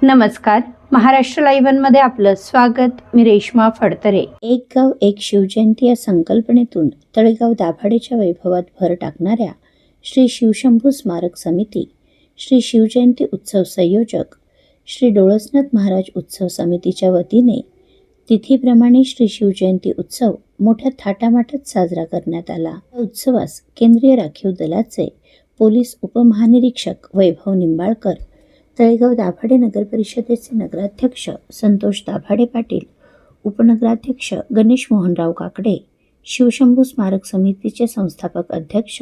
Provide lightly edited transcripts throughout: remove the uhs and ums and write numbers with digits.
नमस्कार, महाराष्ट्र लाईव्हमध्ये आपलं स्वागत. मी रेश्मा फडतरे. एक गाव एक शिवजयंती या संकल्पनेतून तळेगाव दाभाडेच्या वैभवात भर टाकणाऱ्या श्री शिवशंभू स्मारक समिती, श्री शिवजयंती उत्सव संयोजक श्री डोळसनाथ महाराज उत्सव समितीच्या वतीने तिथीप्रमाणे श्री शिवजयंती उत्सव मोठ्या थाटामाटात साजरा करण्यात आला. या उत्सवास केंद्रीय राखीव दलाचे पोलीस उपमहानिरीक्षक वैभव निंबाळकर, तळेगाव दाभाडे नगर परिषदेचे नगराध्यक्ष संतोष दाभाडे पाटील, उपनगराध्यक्ष गणेश मोहनराव काकडे, शिवशंभू स्मारक समितीचे संस्थापक अध्यक्ष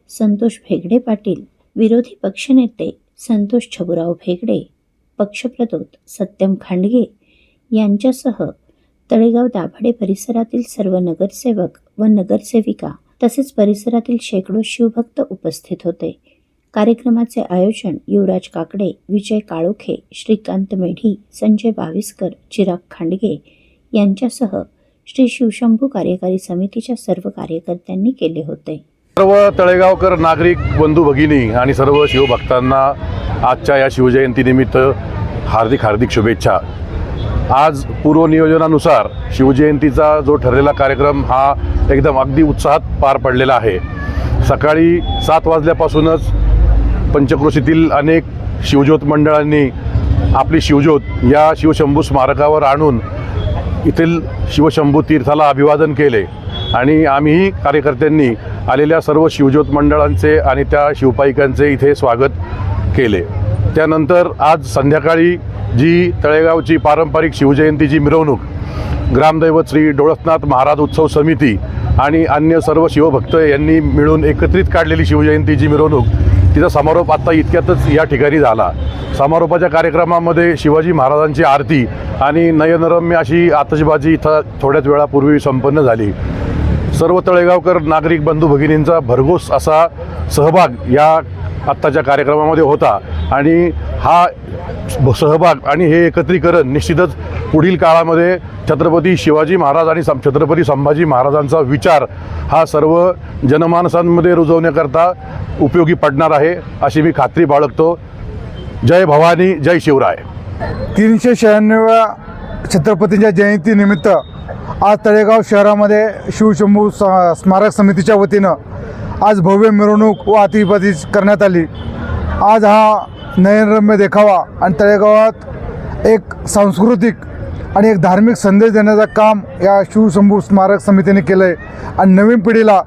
संतोष भेगडे पाटील, विरोधी पक्षनेते संतोष छबुराव भेगडे, पक्षप्रतोद सत्यम खांडगे यांच्यासह तळेगाव दाभाडे परिसरातील सर्व नगरसेवक व नगरसेविका तसेच परिसरातील शेकडो शिवभक्त उपस्थित होते. कार्यक्रमाचे आयोजन युवराज काकडे, विजय काळोखे, श्रीकांत मेढी, संजय बाविस्कर, चिराग खांडगे यांच्यासह श्री शिवशंभू कार्यकारी समितीच्या सर्व कार्यकर्त्यांनी केले होते. सर्व तळेगावकर नागरिक बंधू भगिनी आणि सर्व शिवभक्तांना आजच्या या शिवजयंतीनिमित्त हार्दिक शुभेच्छा. आज पूर्वनियोजनानुसार शिवजयंतीचा जो ठरलेला कार्यक्रम हा एकदम अगदी उत्साहात पार पडलेला आहे. सकाळी 7 वाजल्यापासूनच पंचक्रोशीतील अनेक शिवज्योत मंडळांनी आपली शिवज्योत या शिवशंभू स्मारकावर आणून येथील शिवशंभू तीर्थाला अभिवादन केले आणि आम्हीही कार्यकर्त्यांनी आलेल्या सर्व शिवज्योत मंडळांचे आणि त्या शिवपाईकांचे इथे स्वागत केले. त्यानंतर आज संध्याकाळी जी तळेगावची पारंपरिक शिवजयंतीची मिरवणूक ग्रामदैवत श्री डोळसनाथ महाराज उत्सव समिती आणि अन्य सर्व शिवभक्त यांनी मिळून एकत्रित काढलेली शिवजयंतीची मिरवणूक, तिचा समारोप आत्ता इतक्यातच या ठिकाणी झाला. समारोपाच्या कार्यक्रमामध्ये शिवाजी महाराजांची आरती आणि नयनरम्य अशी आतषबाजी इथं थोड्याच वेळापूर्वी संपन्न झाली. सर्व तळेगावकर नागरिक बंधू भगिनींचा भरघोस असा सहभाग या आत्ताच्या कार्यक्रमामध्ये होता आणि हा सहभाग आणि हे एकत्रीकरण निश्चितच पुढील काळामध्ये छत्रपती शिवाजी महाराज आणि छत्रपती संभाजी महाराजांचा विचार हा सर्व जनमानसांमध्ये रुजवण्याकरता उपयोगी पडणार आहे अशी मी खात्री बाळगतो. जय भवानी, जय शिवराय. 396व्या छत्रपतींच्या जयंतीनिमित्त आज तळेगाव शहरामध्ये शिवशंभू स्मारक समितीच्या वतीनं आज भव्य मिरवणूक व आतिषबाजी करण्यात आली. आज हा नयनरम्य देखावा आणि तळेगावात एक सांस्कृतिक आणि एक धार्मिक संदेश देण्याचं काम या शिवशंभू स्मारक समितीने केलं आहे आणि नवीन पिढीला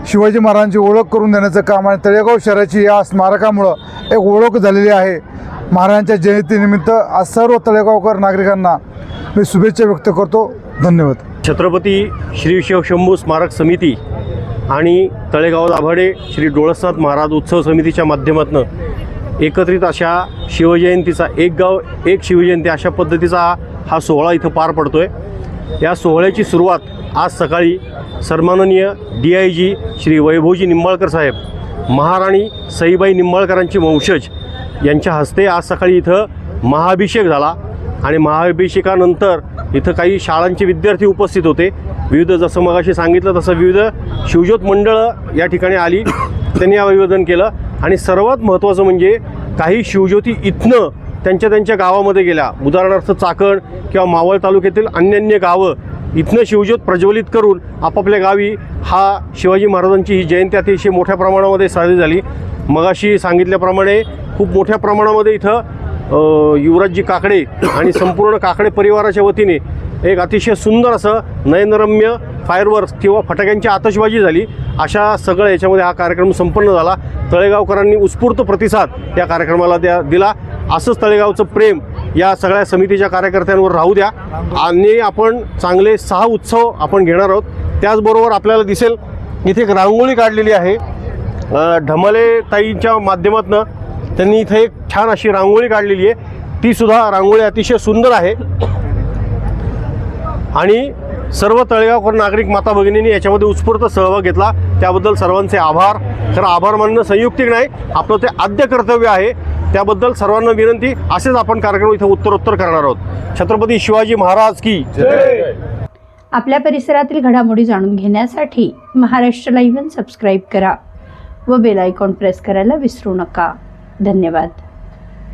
शिवाजी महाराजांची ओळख करून देण्याचं काम आणि तळेगाव शहराची या स्मारकामुळं एक ओळख झालेली आहे. महाराजांच्या जयंतीनिमित्त आज सर्व तळेगावकर नागरिकांना मी शुभेच्छा व्यक्त करतो. धन्यवाद. छत्रपती श्री शिवशंभू स्मारक समिती आणि तळेगाव दाभाडे श्री डोळसनाथ महाराज उत्सव समितीच्या माध्यमातून एकत्रित अशा शिवजयंतीचा एक गाव एक शिवजयंती अशा पद्धतीचा हा सोहळा इथं पार पडतो आहे. या सोहळ्याची सुरुवात आज सकाळी सन्माननीय DIG श्री वैभवजी निंबाळकर साहेब, महाराणी सईबाई निंबाळकरांची वंशज यांच्या हस्ते आज सकाळी इथं महाअभिषेक झाला आणि महाअभिषेकानंतर इथं काही शाळांचे विद्यार्थी उपस्थित होते. विविध, जसं मगाशी सांगितलं तसं विविध शिवज्योत मंडळं या ठिकाणी आली, त्यांनी अभिवादन केलं आणि सर्वात महत्त्वाचं म्हणजे काही शिवज्योती इथनं त्यांच्या गावामध्ये गेल्या. उदाहरणार्थ चाकण किंवा मावळ तालुक्यातील अन्य गावं इथनं शिवज्योत प्रज्वलित करून आपापल्या गावी हा शिवाजी महाराजांची ही जयंती अतिशय मोठ्या प्रमाणामध्ये साजरी झाली. मगाशी सांगितल्याप्रमाणे खूप मोठ्या प्रमाणामध्ये इथं युवराजजी काकडे आणि संपूर्ण काकडे परिवाराच्या वतीने एक अतिशय सुंदर असं नयनरम्य फायरवर्क्स किंवा फटाक्यांची आतषबाजी झाली. अशा सगळं याच्यामध्ये हा कार्यक्रम संपन्न झाला. तळेगावकरांनी उत्स्फूर्त प्रतिसाद या कार्यक्रमाला दिला. असंच तळेगावचं प्रेम या सगळ्या समितीच्या कार्यकर्त्यांवर राहू द्या आणि आपण चांगले 6 उत्सव आपण घेणार आहोत. त्याचबरोबर आपल्याला दिसेल इथे एक रांगोळी काढलेली आहे. ढमाले ताईंच्या माध्यमातून त्यांनी इथे एक छान अशी रांगोळी काढलेली आहे. तीसुद्धा रांगोळी अतिशय सुंदर आहे आणि सर्व तळेगावकर नागरिक माता भगिनींनी याच्यामध्ये उत्स्फूर्त सहभाग घेतला. त्याबद्दल सर्वांचे आभार. खरं आभार मानणं संयुक्तिक नाही, आपलं ते आद्य कर्तव्य आहे. त्याबद्दल सर्वांना विनंती. असेच आपण कार्यक्रम इथं उत्तरोत्तर करणार आहोत. छत्रपती शिवाजी महाराज की जय. आपल्या परिसरातील घडामोडी जाणून घेण्यासाठी महाराष्ट्र लाईव्ह सबस्क्राईब करा व बेल आयकॉन प्रेस करायला विसरू नका. धन्यवाद.